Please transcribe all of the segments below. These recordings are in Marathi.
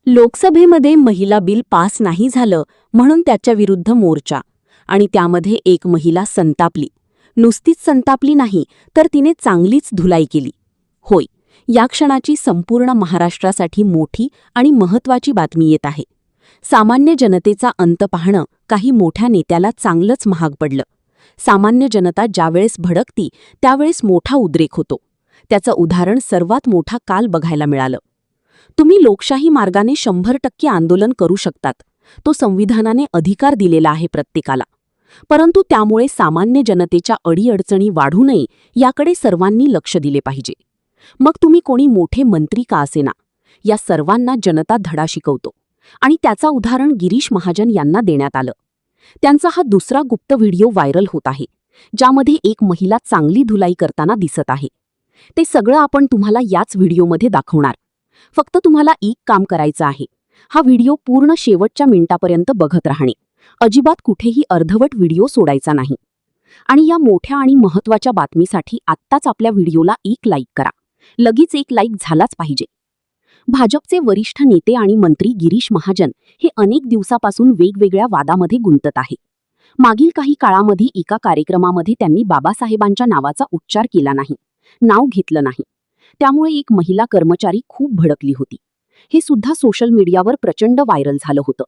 लोकसभेमध्ये महिला बिल पास नाही झालं म्हणून त्याच्या विरुद्ध मोर्चा आणि त्यामध्ये एक महिला संतापली. नुसतीच संतापली नाही तर तिने चांगलीच धुलाई केली. होय, या क्षणाची संपूर्ण महाराष्ट्रासाठी मोठी आणि महत्त्वाची बातमी येत आहे. सामान्य जनतेचा अंत पाहणं काही मोठ्या नेत्याला चांगलंच महाग पडलं. सामान्य जनता ज्यावेळेस भडकती त्यावेळेस मोठा उद्रेक होतो. त्याचं उदाहरण सर्वात मोठा काल बघायला मिळालं. तुम्ही लोकशाही मार्गाने 100% आंदोलन करू शकतात. तो संविधानाने अधिकार दिलेला आहे प्रत्येकाला. परंतु त्यामुळे सामान्य जनतेच्या अडीअडचणी वाढू नये याकडे सर्वांनी लक्ष दिले पाहिजे. मग तुम्ही कोणी मोठे मंत्री का असेना, या सर्वांना जनता धडा शिकवतो आणि त्याचा उदाहरण गिरीश महाजन यांना देण्यात आलं. त्यांचा हा दुसरा गुप्त व्हिडिओ व्हायरल होत आहे, ज्यामध्ये एक महिला चांगली धुलाई करताना दिसत आहे. ते सगळं आपण तुम्हाला याच व्हिडिओमध्ये दाखवणार. फक्त तुम्हाला एक काम करायचं आहे, हा व्हिडिओ पूर्ण शेवटच्या मिनिटापर्यंत बघत राहणे. अजिबात कुठेही अर्धवट व्हिडिओ सोडायचा नाही. आणि या मोठ्या आणि महत्त्वाच्या बातमीसाठी आत्ताच आपल्या व्हिडिओला एक लाईक करा. लगेच एक लाईक झालाच पाहिजे. भाजपचे वरिष्ठ नेते आणि मंत्री गिरीश महाजन हे अनेक दिवसापासून वेगवेगळ्या वादामध्ये गुंतत आहे. मागील काही काळामध्ये एका कार्यक्रमामध्ये त्यांनी बाबासाहेबांच्या नावाचा उच्चार केला नाही, नाव घेतलं नाही. त्यामुळे एक महिला कर्मचारी खूप भडकली होती. हे सुद्धा सोशल मीडियावर प्रचंड व्हायरल झालं होतं.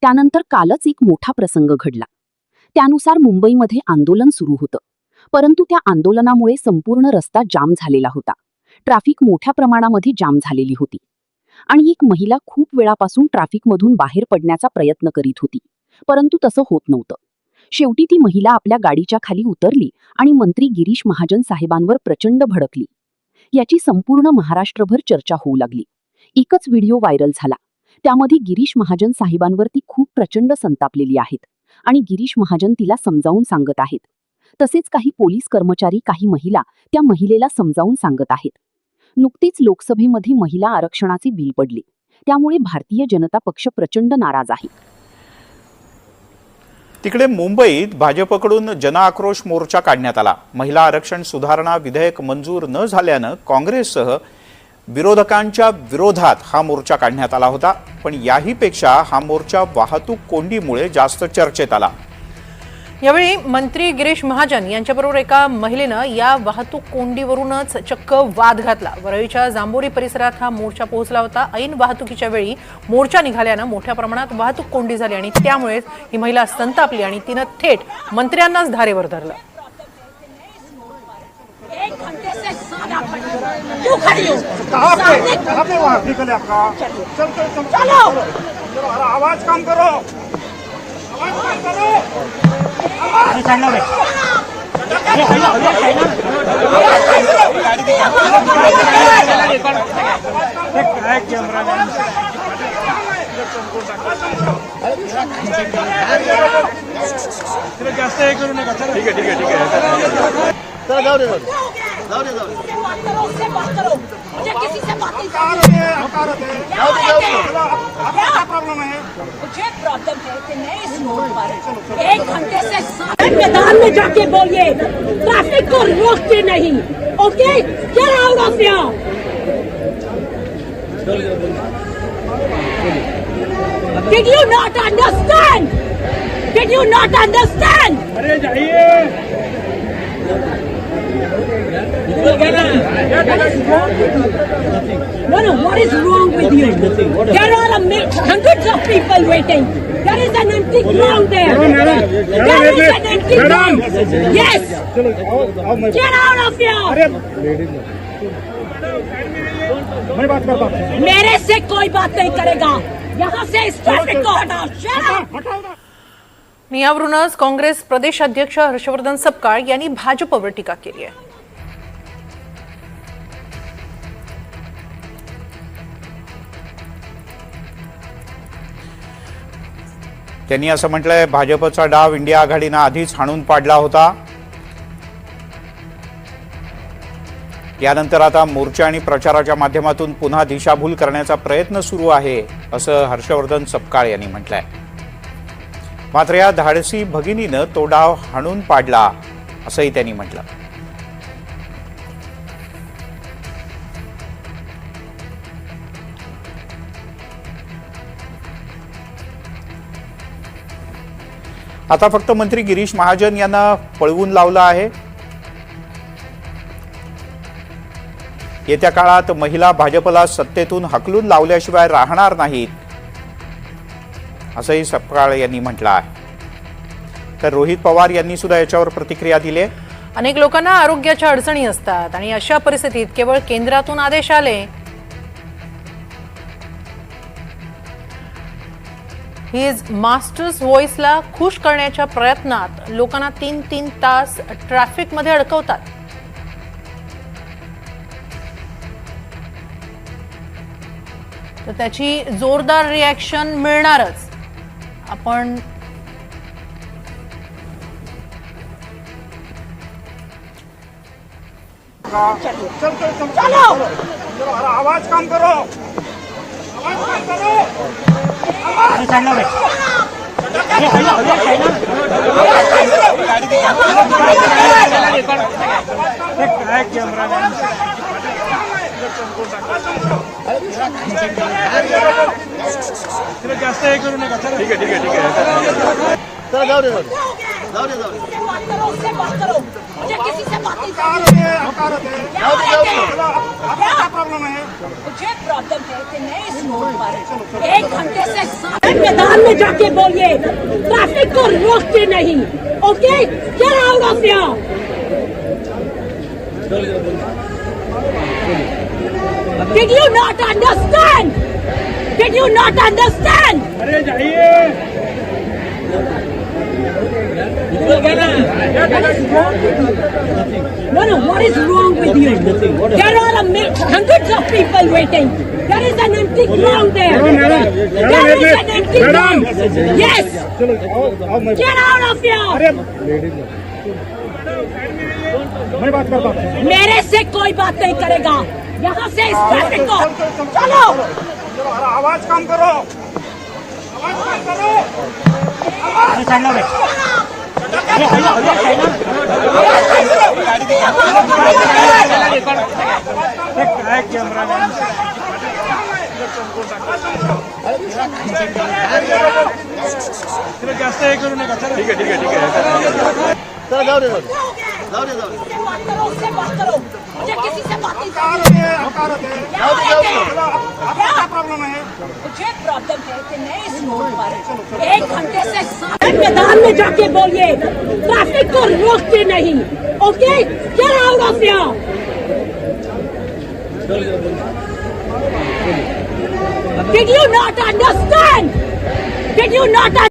त्यानंतर कालच एक मोठा प्रसंग घडला. त्यानुसार मुंबईमध्ये आंदोलन सुरू होतं, परंतु त्या आंदोलनामुळे संपूर्ण रस्ता जाम झालेला होता. ट्रॅफिक मोठ्या प्रमाणामध्ये जाम झालेली होती आणि एक महिला खूप वेळापासून ट्रॅफिकमधून बाहेर पडण्याचा प्रयत्न करीत होती, परंतु तसं होत नव्हतं. शेवटी ती महिला आपल्या गाडीच्या खाली उतरली आणि मंत्री गिरीश महाजन साहेबांवर प्रचंड भडकली. याची संपूर्ण महाराष्ट्रभर चर्चा होऊ लागली. एकच व्हिडिओ व्हायरल झाला. त्यामध्ये गिरीश महाजन साहेबांवरती खूप प्रचंड संतापलेली आहेत आणि गिरीश महाजन तिला समजावून सांगत आहेत. तसेच काही पोलीस कर्मचारी, काही महिला त्या महिलेला समजावून सांगत आहेत. नुकतीच लोकसभेमध्ये महिला आरक्षणाचे बिल पडले, त्यामुळे भारतीय जनता पक्ष प्रचंड नाराज आहे. तिकडे मुंबईत भाजपकडून जनआक्रोश मोर्चा काढण्यात आला. महिला आरक्षण सुधारणा विधेयक मंजूर न झाल्यानं काँग्रेससह विरोधकांच्या विरोधात हा मोर्चा काढण्यात आला होता. पण याहीपेक्षा हा मोर्चा वाहतूक कोंडीमुळे जास्त चर्चेत आला. यावेळी मंत्री गिरीश महाजन यांच्याबरोबर एका महिलेनं या वाहतूक कोंडीवरूनच चक्क वाद घातला. वरळीच्या जांभोरी परिसरात हा मोर्चा पोहोचला होता. ऐन वाहतुकीच्या वेळी मोर्चा निघाल्यानं मोठ्या प्रमाणात वाहतूक कोंडी झाली आणि त्यामुळेच ही महिला संतापली आणि तिनं थेट मंत्र्यांनाच धारेवर धरलं. आवाज कम करो. ठीक है जाओ दे मुझे किसी से बात नहीं करनी है. क्या प्रॉब्लम है? मुझे प्रॉब्लम है कि मैं इस रोड पर 1 घंटे से मैदान में जाके बोलिए ट्रैफिक को रोकते नहीं. Okay, get out of here. Did you not understand? Did you not understand? अरे जाइए. No, what is wrong with you? There are hundreds of people waiting. There is an empty ground there. There is an empty ground. Yes. Get out of here. मैं बात करता हूँ. मेरे से कोई बात नहीं करेगा. यहाँ से इस ट्रैफिक को हटाओ. यावरूनच काँग्रेस प्रदेश अध्यक्ष हर्षवर्धन सपकाळ यांनी भाजपवर टीका केली आहे. त्यांनी असं म्हटलंय, भाजपचा डाव इंडिया आघाडीनं आधीच हाणून पाडला होता. यानंतर आता मोर्चा आणि प्रचाराच्या माध्यमातून पुन्हा दिशाभूल करण्याचा प्रयत्न सुरू आहे, असं हर्षवर्धन सपकाळ यांनी म्हटलंय. मात्र या धाडसी भगिनीनं तो डाव हाणून पाडला, असंही त्यांनी म्हटलं. आता फक्त मंत्री गिरीश महाजन यांना पळवून लावलं आहे. येत्या काळात महिला भाजपला सत्तेतून हकलून लावल्याशिवाय राहणार नाहीत, असंही सपकाळ यांनी म्हटलं आहे. तर रोहित पवार यांनी सुद्धा याच्यावर प्रतिक्रिया दिली आहे. अनेक लोकांना आरोग्याच्या अडचणी असतात आणि अशा परिस्थितीत केवळ केंद्रातून आदेश आले. हिज मास्टर्स व्हॉइसला खुश करण्याच्या प्रयत्नात लोकांना 3-3 तास ट्रॅफिकमध्ये अडकवतात. तर त्याची जोरदार रिॲक्शन मिळणारच. आपण चलो आवाज कम करो, आवाज कम करो. जास्त हे करू नका. ठीक आहे. चलो जाओ दे उससे बात करो. मुझे किसी से बात नहीं करनी. क्या प्रॉब्लम है? मुझे प्रॉब्लम है कि मैं इस रोड पर 1 घंटे से मैदान में जाके बोलिए ट्रैफिक को रोकते नहीं. Okay, get out of here. Did you not understand? Did you not understand? अरे जाइए. No, what is wrong with you? There are hundreds of people waiting. There is an empty ground there. There is an empty ground. Yes. Get out of here. मैं बात करता हूँ. मेरे से कोई बात नहीं करेगा. यहाँ से इस ट्रैफिक को चलो. आवाज कम करो, आवाज कम करो. जास्त हे करू नका. ठीक आहे. चलो जाओ दे बात करो, उससे बात करो. मुझे किसी से बात नहीं करनी. क्या प्रॉब्लम है? मुझे प्रॉब्लम है कि मैं इस रोड पर 1 घंटे से मैदान में जाके बोलिए ट्रैफिक को रोकते नहीं. Okay, get out of here. Did you not understand? Did you not